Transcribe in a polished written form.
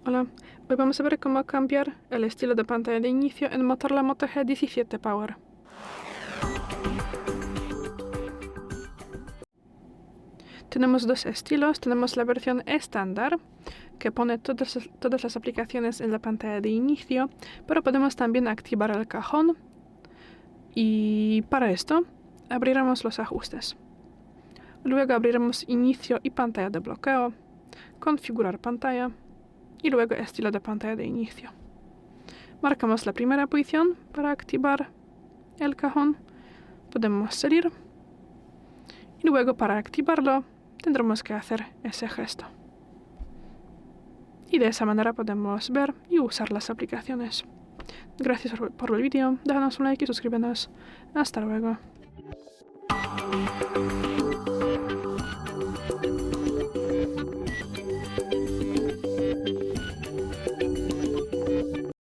Hola, hoy vamos a ver cómo cambiar el estilo de pantalla de inicio en Motorola Moto G17 Power. Tenemos dos estilos, tenemos la versión estándar, que pone todas las aplicaciones en la pantalla de inicio, pero podemos también activar el cajón, y para esto abriremos los ajustes. Luego abriremos inicio y pantalla de bloqueo, configurar pantalla, y luego estilo de pantalla de inicio. Marcamos la primera posición para activar el cajón, podemos salir y luego para activarlo tendremos que hacer ese gesto. Y de esa manera podemos ver y usar las aplicaciones. Gracias por el vídeo, déjanos un like y suscríbenos. Hasta luego.